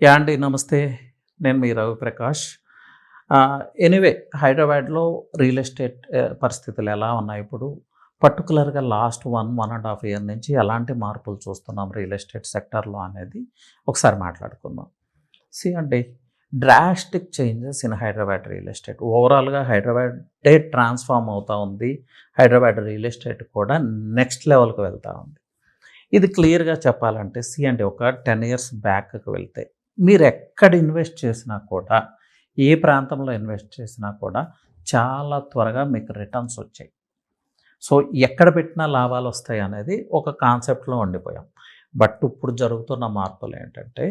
Yeah అండి. నమస్తే. నేను మీ రవిప్రకాష్. ఎనీవే హైదరాబాద్‌లో రియల్ ఎస్టేట్ పరిస్థితులు ఎలా ఉన్నాయి ఇప్పుడు? పర్టిక్యులర్‌గా లాస్ట్ 1 ½ ఇయర్ నుంచి ఎలాంటి మార్పులు చూస్తున్నాం రియల్ ఎస్టేట్ సెక్టార్‌లో అనేది ఒకసారి మాట్లాడుకుందాం. అండి, drastic changes in Hyderabad real estate. ఓవరాల్‌గా హైదరాబాదే ట్రాన్స్‌ఫార్మ్ అవుతా ఉంది. హైదరాబాద్ రియల్ ఎస్టేట్ కూడా నెక్స్ట్ లెవెల్‌కి వెళ్తా ఉంది. ఇది క్లియర్‌గా చెప్పాలంటే అండి, ఒక 10 ఇయర్స్ బ్యాక్‌కి వెళ్తే మీరెక్కడ ఇన్వెస్ట్ చేసినా కూడా, ఏ ప్రాంతంలో ఇన్వెస్ట్ చేసినా కూడా చాలా త్వరగా మీకు రిటర్న్స్ వచ్చాయి. సో, ఎక్కడ పెట్టినా లాభాలొస్తాయి అనేది ఒక కాన్సెప్ట్‌లో ఉండిపోయాం. బట్ ఇప్పుడు జరుగుతున్న మార్పులేంటంటే,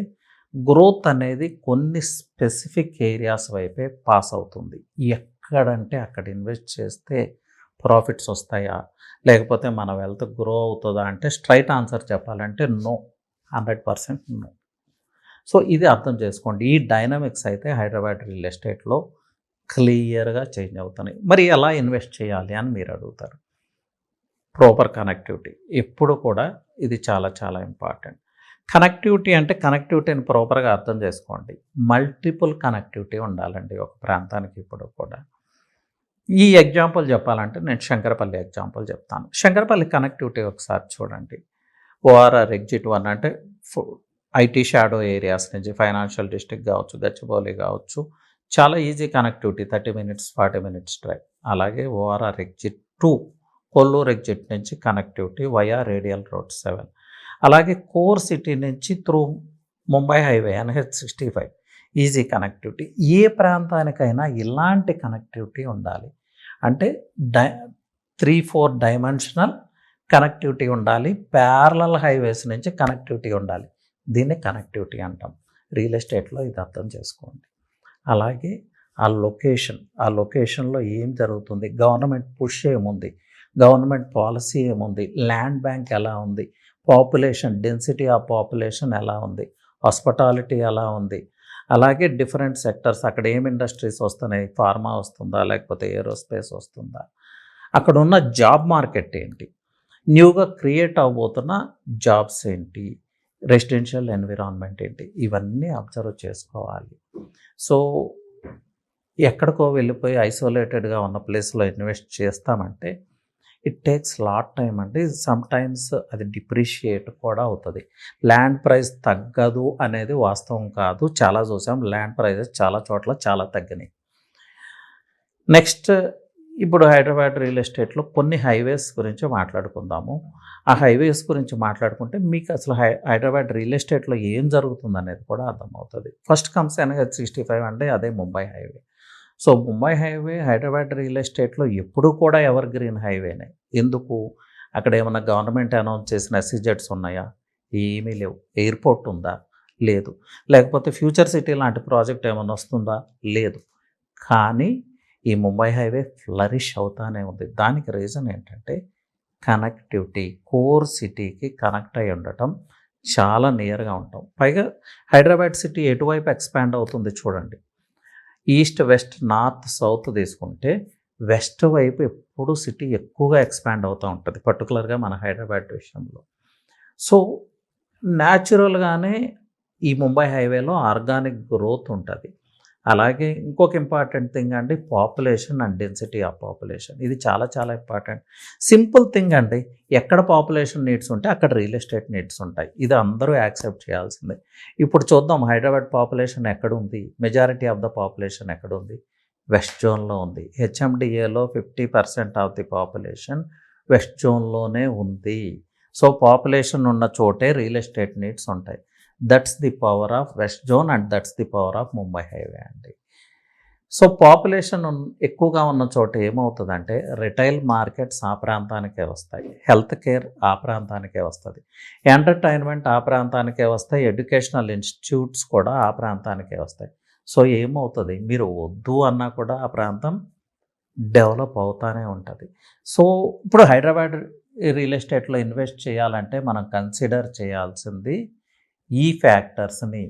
గ్రోత్ అనేది కొన్ని స్పెసిఫిక్ ఏరియాస్ వైపే పాస్ అవుతుంది. ఎక్కడంటే అక్కడ ఇన్వెస్ట్ చేస్తే ప్రాఫిట్స్ వస్తాయా? లేకపోతే మన వెల్త్ గ్రో అవుతదా? అంటే స్ట్రెయిట్ ఆన్సర్ చెప్పాలంటే నో. 100% నో. సో, ఇది అర్థం చేసుకోండి. ఈ డైనమిక్స్ అయితే హైదరాబాద్ రియల్ ఎస్టేట్‌లో క్లియర్‌గా చేంజ్ అవుతున్నాయి. మరి ఎలా ఇన్వెస్ట్ చేయాలి అని మీరు అడుగుతారు. Proper connectivity. ఎప్పుడు కూడా ఇది చాలా చాలా ఇంపార్టెంట్. కనెక్టివిటీ అంటే కనెక్టివిటీని ప్రాపర్‌గా అర్థం చేసుకోండి. మల్టిపుల్ కనెక్టివిటీ ఉండాలండి ఒక ప్రాంతానికి ఇప్పుడు కూడా. ఈ ఎగ్జాంపుల్ చెప్పాలంటే నేను శంకరపల్లి ఎగ్జాంపుల్ చెప్తాను. శంకరపల్లి కనెక్టివిటీ ఒకసారి చూడండి. ఓఆర్ఆర్ ఎగ్జిట్ 1 అంటే ఫు ఐటీ షాడో ఏరియాస్ నుంచి ఫైనాన్షియల్ డిస్ట్రిక్ట్ కావచ్చు, గచ్చిబౌలి కావచ్చు, చాలా easy connectivity 30 minutes, 40 minutes drive. అలాగే ఓఆర్ఆర్ ఎగ్జిట్ 2 కొల్లూరు ఎగ్జిట్ నుంచి కనెక్టివిటీ వయా రేడియల్ రోడ్ 7. అలాగే కోర్ సిటీ నుంచి through Mumbai highway NH65 easy connectivity. ఏ ప్రాంతానికైనా ఇలాంటి కనెక్టివిటీ ఉండాలి. అంటే డై 3-4 డైమెన్షనల్ కనెక్టివిటీ ఉండాలి. ప్యారలల్ హైవేస్ నుంచి కనెక్టివిటీ ఉండాలి. దీన్ని కనెక్టివిటీ అంటాం. రియల్ ఎస్టేట్‌లో ఇది అర్థం చేసుకోండి. అలాగే ఆ లొకేషన్‌లో ఏం జరుగుతుంది? గవర్నమెంట్ పుష్ ఏముంది? గవర్నమెంట్ పాలసీ ఏముంది? ల్యాండ్ బ్యాంక్ ఎలా ఉంది? పాపులేషన్ డెన్సిటీ ఆఫ్ పాపులేషన్ ఎలా ఉంది? హాస్పిటాలిటీ ఎలా ఉంది? అలాగే డిఫరెంట్ సెక్టర్స్ అక్కడ ఏం ఇండస్ట్రీస్ వస్తున్నాయి? ఫార్మా వస్తుందా? లేకపోతే ఏరోస్పేస్ వస్తుందా? అక్కడున్న జాబ్ మార్కెట్ ఏంటి? న్యూగా క్రియేట్ అవ్వబోతున్న జాబ్స్ ఏంటి? రెసిడెన్షియల్ ఎన్విరాన్మెంట్ ఏంటి? ఇవన్నీ అబ్జర్వ్ చేసుకోవాలి. సో, ఎక్కడికో వెళ్ళిపోయి ఐసోలేటెడ్‌గా ఉన్న ప్లేస్‌లో ఇన్వెస్ట్ చేస్తామంటే ఇట్ టేక్స్ లాట్ టైమ్ అండి. సమ్‌టైమ్స్ అది డిప్రిషియేట్ కూడా అవుతది. ల్యాండ్ ప్రైస్ తగ్గదు అనేది వాస్తవం కాదు. చాలా చూసాం. ల్యాండ్ ప్రైజెస్ చాలా చోట్ల చాలా తగ్గినాయి. నెక్స్ట్, ఇప్పుడు హైదరాబాద్ రియల్ ఎస్టేట్‌లో కొన్ని హైవేస్ గురించి మాట్లాడుకుందాము. ఆ హైవేస్ గురించి మాట్లాడుకుంటే మీకు అసలు హైదరాబాద్ రియల్ ఎస్టేట్‌లో ఏం జరుగుతుందనేది కూడా అర్థమవుతది. ఫస్ట్ కమ్స్ NH65 అంటే అదే Mumbai highway. So, Mumbai highway Hyderabad real ఎస్టేట్‌లో ఎప్పుడూ కూడా ఎవర్ గ్రీన్ హైవేనే. ఎందుకు? అక్కడ ఏమన్నా గవర్నమెంట్ అనౌన్స్ చేసిన SEZs ఉన్నాయా? ఏమీ లేవు. ఎయిర్‌పోర్ట్ ఉందా? లేదు. లేకపోతే ఫ్యూచర్ సిటీ లాంటి ప్రాజెక్ట్ ఏమన్నా వస్తుందా? లేదు. కానీ ఈ ముంబై హైవే ఫ్లరిష్ అవుతానే ఉంది. దానికి రీజన్ ఏంటంటే కనెక్టివిటీ. కోర్ సిటీకి కనెక్ట్ అయ్యి ఉండటం, చాలా నియర్‌గా ఉంటాం. పైగా హైదరాబాద్ సిటీ ఎటువైపు ఎక్స్‌పాండ్ అవుతుంది చూడండి. ఈస్ట్, వెస్ట్, నార్త్, సౌత్ తీసుకుంటే వెస్ట్ వైపు ఎప్పుడు సిటీ ఎక్కువగా ఎక్స్‌పాండ్ అవుతూ ఉంటుంది. పర్టిక్యులర్‌గా మన హైదరాబాద్ విషయంలో. సో, న్యాచురల్‌గానే ఈ ముంబై హైవేలో ఆర్గానిక్ గ్రోత్ ఉంటది. అలాగే ఇంకొక ఇంపార్టెంట్ థింగ్ అండి, population and density of population. ఇది చాలా చాలా ఇంపార్టెంట్. సింపుల్ థింగ్ అండి. ఎక్కడ పాపులేషన్ నీడ్స్ ఉంటే అక్కడ రియల్ ఎస్టేట్ నీడ్స్ ఉంటాయి. ఇది అందరూ యాక్సెప్ట్ చేయాల్సిందే. ఇప్పుడు చూద్దాం హైదరాబాద్ పాపులేషన్ ఎక్కడుంది? మెజారిటీ ఆఫ్ ద పాపులేషన్ ఎక్కడుంది? వెస్ట్ జోన్‌లో ఉంది. హెచ్ఎండిఏలో 50% ఆఫ్ ది పాపులేషన్ వెస్ట్ జోన్‌లోనే ఉంది. సో, పాపులేషన్ ఉన్న చోటే రియల్ ఎస్టేట్ నీడ్స్ ఉంటాయి. That's the power of west zone and that's the power of Mumbai highway అండి. సో, పాపులేషన్ ఎక్కువగా ఉన్న చోట ఏమవుతుందంటే రిటైల్ మార్కెట్స్ ఆ ప్రాంతానికే వస్తాయి. హెల్త్ కేర్ ఆ ప్రాంతానికే వస్తది. ఎంటర్‌టైన్‌మెంట్ ఆ ప్రాంతానికే వస్తాయి. ఎడ్యుకేషనల్ ఇన్‌స్టిట్యూట్స్ కూడా ఆ ప్రాంతానికే వస్తాయి. సో, ఏమవుతది? మీరు వద్దు అన్నా కూడా ఆ ప్రాంతం డెవలప్ అవుతానే ఉంటది. సో, ఇప్పుడు హైదరాబాద్ రియల్ ఎస్టేట్‌లో ఇన్వెస్ట్ చేయాలంటే మనం కన్సిడర్ చేయాల్సింది ఈ ఫ్యాక్టర్స్‌ని.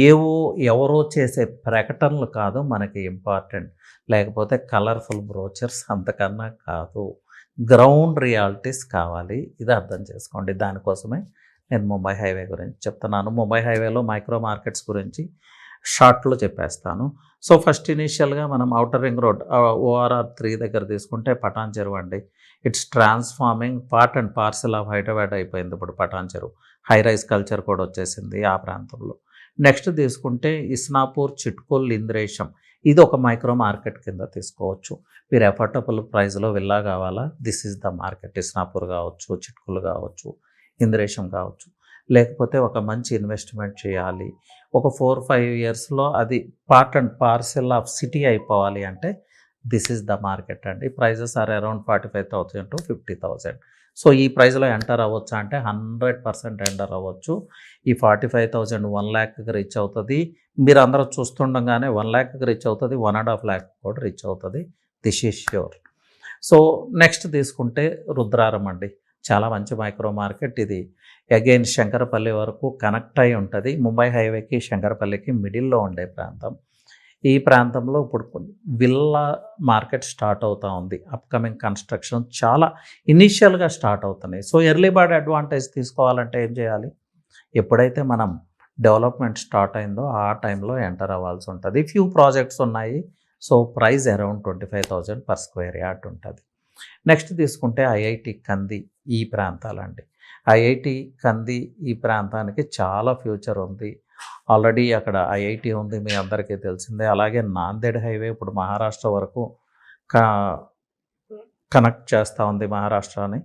ఏవో ఎవరో చేసే ప్రకటనలు కాదు మనకి ఇంపార్టెంట్. లేకపోతే కలర్‌ఫుల్ బ్రోచర్స్ అంతకన్నా కాదు. గ్రౌండ్ రియాలిటీస్ కావాలి. ఇది అర్థం చేసుకోండి. దానికోసమే నేను ముంబై హైవే గురించి చెప్తున్నాను. ముంబై హైవేలో మైక్రో మార్కెట్స్ గురించి షార్ట్‌లో చెప్పేస్తాను. సో, ఫస్ట్ ఇనీషియల్‌గా మనం ఔటర్ రింగ్ రోడ్ ఓఆర్ఆర్ 3 దగ్గర తీసుకుంటే పటాన్ చెరువు అండి. It's transforming part and parcel of Hyderabad అయిపోయింది ఇప్పుడు పటాన్ చెరువు. హై రైజ్ కల్చర్ కూడా వచ్చేసింది ఆ ప్రాంతంలో. నెక్స్ట్ తీసుకుంటే ఇస్నాపూర్, చిట్కుల్, ఇంద్రేశం ఇది ఒక మైక్రో మార్కెట్ కింద తీసుకోవచ్చు. మీరు ఎఫోర్డబుల్ ప్రైస్‌లో విల్లా కావాలా? This is the market. Isnapur కావచ్చు, చిట్కులు కావచ్చు, ఇంద్రేశం కావచ్చు. లేకపోతే ఒక మంచి ఇన్వెస్ట్‌మెంట్ చేయాలి. ఒక 4, 5 ఇయర్స్‌లో అది part and parcel of city అయిపోవాలి అంటే దిస్ ఈజ్ ద మార్కెట్ అండి. Prices are around 45,000-50,000. సో, ఈ ప్రైస్‌లో ఎంటర్ అవ్వచ్చా అంటే 100% ఎంటర్ అవ్వచ్చు. ఈ 45,000 1,00,000కి రీచ్ అవుతది. మీరందరూ చూస్తుండగానే 1,00,000కి రీచ్ అవుతది. 1,50,000 కూడా రీచ్ అవుతది. This is sure. So, next తీసుకుంటే రుద్రారం అండి. చాలా మంచి మైక్రో మార్కెట్ ఇది. అగైన్ శంకరపల్లి వరకు కనెక్ట్ అయి ఉంటది. ముంబై హైవేకి, శంకరపల్లికి మిడిల్‌లో ఉండే ప్రాంతం. ఈ ప్రాంతంలో ఇప్పుడు విల్లా మార్కెట్ స్టార్ట్ అవుతా ఉంది. అప్‌కమింగ్ కన్‌స్ట్రక్షన్ చాలా ఇనీషియల్‌గా స్టార్ట్ అవుతున్నాయి. సో, ఎర్లీ బర్డ్ అడ్వాంటేజ్ తీసుకోవాలంటే ఏం చేయాలి? ఎప్పుడైతే మనం డెవలప్‌మెంట్ స్టార్ట్ అయిందో ఆ టైంలో ఎంటర్ అవ్వాల్సి ఉంటది. ఫ్యూ ప్రాజెక్ట్స్ ఉన్నాయి. So, price around 25,000 per square yard ఉంటది. నెక్స్ట్ తీసుకుంటే ఐఐటి కంది ఈ ప్రాంతాలండి. ఐఐటి కంది ఈ ప్రాంతానికి చాలా ఫ్యూచర్ ఉంది. ఆల్రెడీ అక్కడ ఐఐటి ఉంది, మీ అందరికీ తెలిసిందే. అలాగే నాందేడ్ హైవే ఇప్పుడు మహారాష్ట్ర వరకు క కనెక్ట్ చేస్తూ ఉంది మహారాష్ట్రని.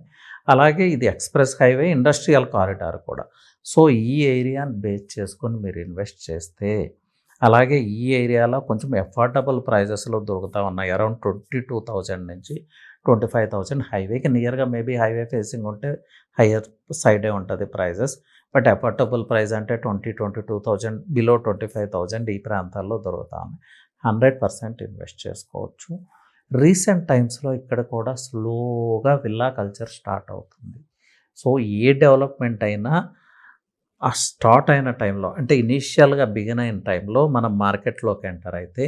అలాగే ఇది ఎక్స్‌ప్రెస్ హైవే, ఇండస్ట్రియల్ కారిడార్ కూడా. సో, ఈ ఏరియాని బేస్ చేసుకొని మీరు ఇన్వెస్ట్ చేస్తే, అలాగే ఈ ఏరియాలో కొంచెం ఎఫోర్డబుల్ ప్రైజెస్‌లో దొరుకుతా ఉన్నాయి. అరౌండ్ 22,000 నుంచి 25,000 హైవేకి నియర్‌గా మేబీ హైవే ఫేసింగ్ ఉంటే హయ్యర్ సైడే ఉంటది ప్రైజెస్. బట్ ఎఫోర్డబుల్ ప్రైస్ అంటే 22,000 బిలో 25,000 ఈ ప్రాంతాల్లో దొరుకుతా ఉన్నాయి. 100% ఇన్వెస్ట్ చేసుకోవచ్చు. రీసెంట్ టైమ్స్‌లో ఇక్కడ కూడా స్లోగా విల్లా కల్చర్ స్టార్ట్ అవుతుంది. సో, ఏ డెవలప్‌మెంట్ అయినా ఆ స్టార్ట్ అయిన టైంలో అంటే ఇనీషియల్‌గా బిగిన్ అయిన టైంలో మనం మార్కెట్‌లోకి ఎంటర్ అయితే,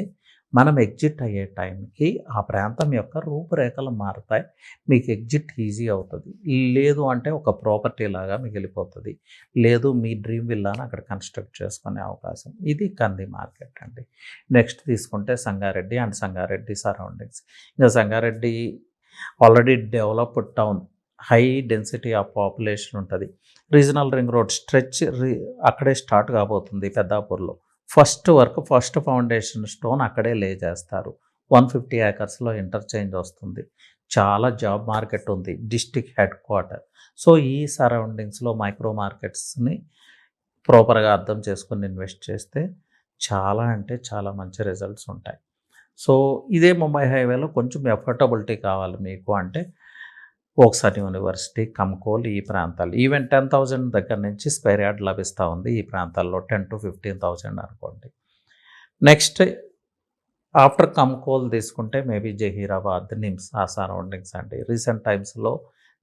మనం ఎగ్జిట్ అయ్యే టైంకి ఆ ప్రాంతం యొక్క రూపురేఖలు మారుతాయి. మీకు ఎగ్జిట్ ఈజీ అవుతది. లేదు అంటే ఒక ప్రాపర్టీ లాగా మిగిలిపోతది. లేదు మీ డ్రీమ్ విల్లాని అక్కడ కన్‌స్ట్రక్ట్ చేసుకునే అవకాశం. ఇది కంది మార్కెట్ అండి. నెక్స్ట్ తీసుకుంటే సంగారెడ్డి అండ్ సంగారెడ్డి సరౌండింగ్స్. ఇంకా Sangareddy already developed town. High density of population ఉంటది. రీజనల్ రింగ్ రోడ్ స్ట్రెచ్ అక్కడే స్టార్ట్ కాబోతుంది పెద్దాపూర్‌లో. ఫస్ట్ ఫౌండేషన్ స్టోన్ అక్కడే లే చేస్తారు. 150 ఏకర్స్‌లో ఇంటర్చేంజ్ వస్తుంది. చాలా జాబ్ మార్కెట్ ఉంది. District head quarter. సో, ఈ సరౌండింగ్స్‌లో మైక్రో మార్కెట్స్‌ని ప్రాపర్‌గా అర్థం చేసుకొని ఇన్వెస్ట్ చేస్తే చాలా అంటే చాలా మంచి రిజల్ట్స్ ఉంటాయి. సో, ఇదే ముంబై హైవేలో కొంచెం ఎఫోర్డబిలిటీ కావాలి మీకు అంటే వోక్సన్ యూనివర్సిటీ, కమ్కోల్ ఈ ప్రాంతాలు. ఈవెన్ 10,000 దగ్గర నుంచి స్క్వేర్ యార్డ్ లభిస్తూ ఉంది ఈ ప్రాంతాల్లో. 10,000-15,000 అనుకోండి. నెక్స్ట్ ఆఫ్టర్ కమ్కోల్ తీసుకుంటే మేబీ జహీరాబాద్, నిమ్స్ ఆ సరౌండింగ్స్ అండి. రీసెంట్ టైమ్స్‌లో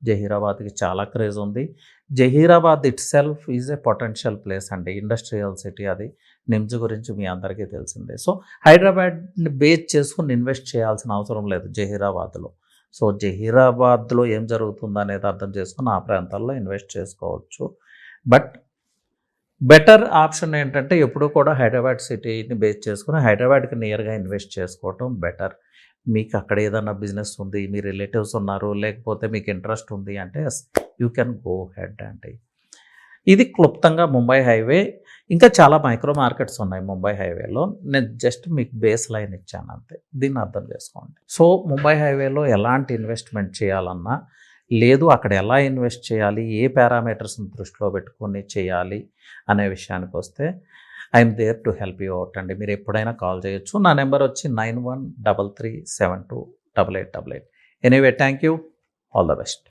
జహీరాబాద్‌కి చాలా క్రేజ్ ఉంది. Zaheerabad it self is a potential place అండి. ఇండస్ట్రియల్ సిటీ అది. నిమ్స్ గురించి మీ అందరికీ తెలిసిందే. సో, హైదరాబాద్‌ని బేస్ చేసుకొని ఇన్వెస్ట్ చేయాల్సిన అవసరం లేదు జహీరాబాద్‌లో. సో, జహీరాబాద్‌లో ఏం జరుగుతుందనేది అర్థం చేసుకొని ఆ ప్రాంతాల్లో ఇన్వెస్ట్ చేసుకోవచ్చు. బట్ బెటర్ ఆప్షన్ ఏంటంటే ఎప్పుడూ కూడా హైదరాబాద్ సిటీని బేస్ చేసుకొని హైదరాబాద్‌కి నియర్‌గా ఇన్వెస్ట్ చేసుకోవటం బెటర్. మీకు అక్కడ ఏదన్నా బిజినెస్ ఉంది, మీ రిలేటివ్స్ ఉన్నారు, లేకపోతే మీకు ఇంట్రెస్ట్ ఉంది అంటే యూ కెన్ గో హెడ్ అండి. ఇది క్లుప్తంగా ముంబై హైవే. ఇంకా చాలా మైక్రో మార్కెట్స్ ఉన్నాయి ముంబై హైవేలో. నేను జస్ట్ మీకు బేస్ లైన్ ఇచ్చాను అంతే. దీన్ని అర్థం చేసుకోండి. సో, ముంబై హైవేలో ఎలాంటి ఇన్వెస్ట్‌మెంట్ చేయాలన్నా, లేదు అక్కడ ఎలా ఇన్వెస్ట్ చేయాలి, ఏ పారామీటర్స్‌ని దృష్టిలో పెట్టుకొని చేయాలి అనే విషయానికొస్తే I'm there to help you out అండి. మీరు ఎప్పుడైనా కాల్ చేయొచ్చు. నా నెంబర్ వచ్చి 9133728888. Anyway thank you. All the best.